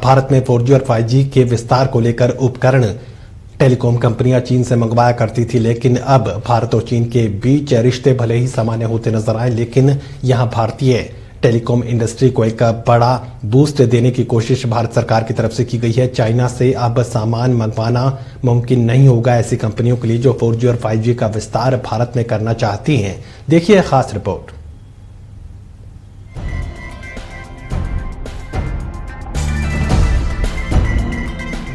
भारत में 4G और 5G के विस्तार को लेकर उपकरण टेलीकॉम कंपनियां चीन से मंगवाया करती थी, लेकिन अब भारत और चीन के बीच रिश्ते भले ही सामान्य होते नजर आए, लेकिन यहां भारतीय टेलीकॉम इंडस्ट्री को एक बड़ा बूस्ट देने की कोशिश भारत सरकार की तरफ से की गई है। चाइना से अब सामान मंगवाना मुमकिन नहीं होगा ऐसी कंपनियों के लिए जो 4G और 5G का विस्तार भारत में करना चाहती हैं। देखिए खास रिपोर्ट।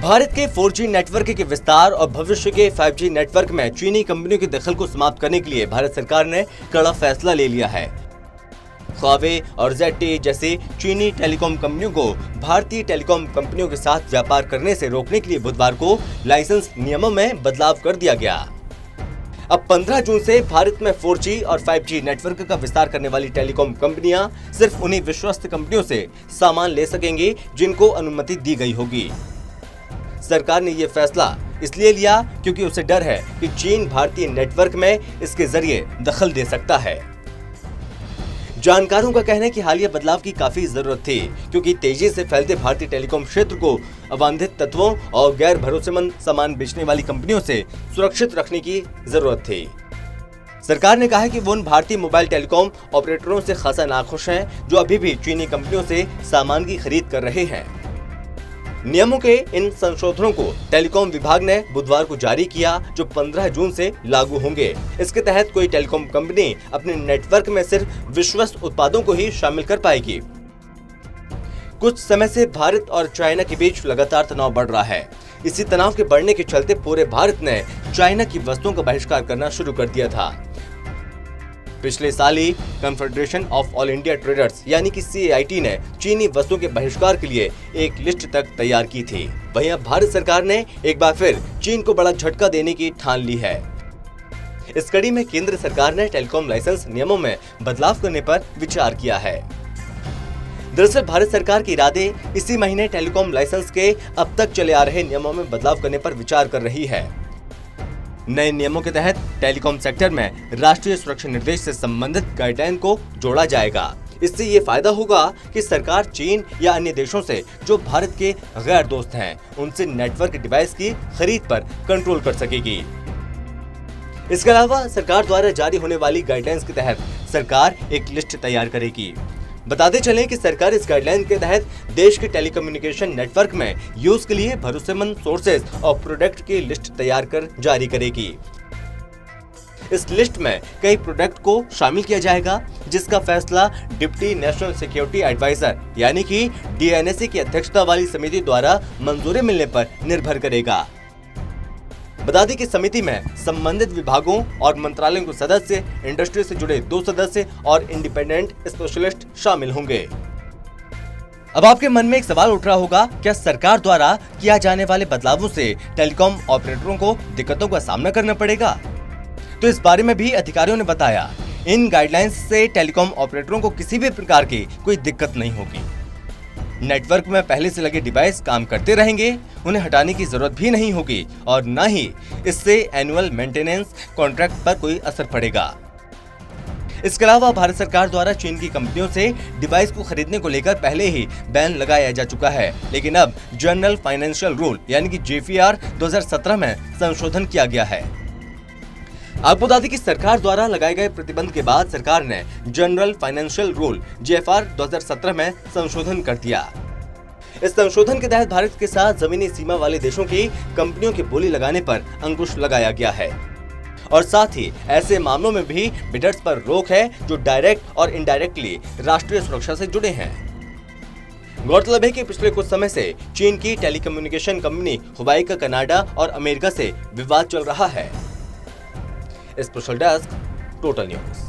भारत के 4G नेटवर्क के विस्तार और भविष्य के 5G नेटवर्क में चीनी कंपनियों के दखल को समाप्त करने के लिए भारत सरकार ने कड़ा फैसला ले लिया है। ह्वावे और ZTE जैसी चीनी टेलीकॉम कंपनियों को भारतीय टेलीकॉम कंपनियों के साथ व्यापार करने से रोकने के लिए बुधवार को लाइसेंस नियमों में बदलाव कर दिया गया। अब 15 जून से भारत में 4G और 5G नेटवर्क का विस्तार करने वाली टेलीकॉम कंपनियां सिर्फ उन्हीं विश्वस्त कंपनियों से सामान ले सकेंगी जिनको अनुमति दी गई होगी। सरकार ने यह फैसला इसलिए लिया क्योंकि उसे डर है कि चीन भारतीय नेटवर्क में इसके जरिए दखल दे सकता है। जानकारों का कहना है कि हालिया बदलाव की काफी जरूरत थी, क्योंकि तेजी से फैलते भारतीय टेलीकॉम क्षेत्र को अबांधित तत्वों और गैर भरोसेमंद सामान बेचने वाली कंपनियों से सुरक्षित रखने की जरूरत थी। सरकार ने कहा है कि वो उन भारतीय मोबाइल टेलीकॉम ऑपरेटरों से खासा नाखुश हैं जो अभी भी चीनी कंपनियों से सामान की खरीद कर रहे हैं। नियमों के इन संशोधनों को टेलीकॉम विभाग ने बुधवार को जारी किया, जो 15 जून से लागू होंगे। इसके तहत कोई टेलीकॉम कंपनी अपने नेटवर्क में सिर्फ विश्वस्त उत्पादों को ही शामिल कर पाएगी। कुछ समय से भारत और चाइना के बीच लगातार तनाव बढ़ रहा है। इसी तनाव के बढ़ने के चलते पूरे भारत ने चाइना की वस्तुओं का बहिष्कार करना शुरू कर दिया था। पिछले साल ही confederation of all India traders यानी कि CAIT ने चीनी वस्तुओं के बहिष्कार के लिए एक लिस्ट तक तैयार की थी। वहीं अब भारत सरकार ने एक बार फिर चीन को बड़ा झटका देने की ठान ली है। इस कड़ी में केंद्र सरकार ने टेलीकॉम लाइसेंस नियमों में बदलाव करने पर विचार किया है। दरअसल भारत सरकार के इरादे इसी महीने टेलीकॉम लाइसेंस के अब तक चले आ रहे नियमों में बदलाव करने पर विचार कर रही है। नए नियमों के तहत टेलीकॉम सेक्टर में राष्ट्रीय सुरक्षा निर्देश से संबंधित गाइडलाइन को जोड़ा जाएगा। इससे ये फायदा होगा कि सरकार चीन या अन्य देशों से जो भारत के गैर दोस्त हैं, उनसे नेटवर्क डिवाइस की खरीद पर कंट्रोल कर सकेगी। इसके अलावा सरकार द्वारा जारी होने वाली गाइडलाइंस के तहत सरकार एक लिस्ट तैयार करेगी। बताते चलें कि सरकार इस गाइडलाइन के तहत देश के टेलीकम्युनिकेशन नेटवर्क में यूज के लिए भरोसेमंद सोर्सेज और प्रोडक्ट की लिस्ट तैयार कर जारी करेगी। इस लिस्ट में कई प्रोडक्ट को शामिल किया जाएगा, जिसका फैसला डिप्टी नेशनल सिक्योरिटी एडवाइजर यानी कि DNSA की अध्यक्षता वाली समिति द्वारा मंजूरी मिलने पर निर्भर करेगा। बता दें कि समिति में संबंधित विभागों और मंत्रालयों के सदस्य, इंडस्ट्री से जुड़े 2 सदस्य और इंडिपेंडेंट स्पेशलिस्ट शामिल होंगे। अब आपके मन में एक सवाल उठ रहा होगा, क्या सरकार द्वारा किया जाने वाले बदलावों से टेलीकॉम ऑपरेटरों को दिक्कतों का सामना करना पड़ेगा? तो इस बारे में भी अधिकारियों ने बताया, इन गाइडलाइंस से टेलीकॉम ऑपरेटरों को किसी भी प्रकार की कोई दिक्कत नहीं होगी। नेटवर्क में पहले से लगे डिवाइस काम करते रहेंगे, उन्हें हटाने की जरूरत भी नहीं होगी और न ही इससे एनुअल मेंटेनेंस कॉन्ट्रैक्ट पर कोई असर पड़ेगा। इसके अलावा भारत सरकार द्वारा चीन की कंपनियों से डिवाइस को खरीदने को लेकर पहले ही बैन लगाया जा चुका है, लेकिन अब जनरल फाइनेंशियल रूल यानी कि JFR 2017 में संशोधन किया गया है। आपको बता दें कि सरकार द्वारा लगाए गए प्रतिबंध के बाद सरकार ने जनरल फाइनेंशियल रूल JFR 2017 में संशोधन कर दिया। इस संशोधन के तहत भारत के साथ जमीनी सीमा वाले देशों की कंपनियों की बोली लगाने पर अंकुश लगाया गया है और साथ ही ऐसे मामलों में भी बिडर्स पर रोक है जो डायरेक्ट और इनडायरेक्टली राष्ट्रीय सुरक्षा से जुड़े हैं। गौरतलब है कि पिछले कुछ समय से चीन की टेलीकम्युनिकेशन कंपनी हुवाई का कनाडा और अमेरिका से विवाद चल रहा है। Special desk, total news.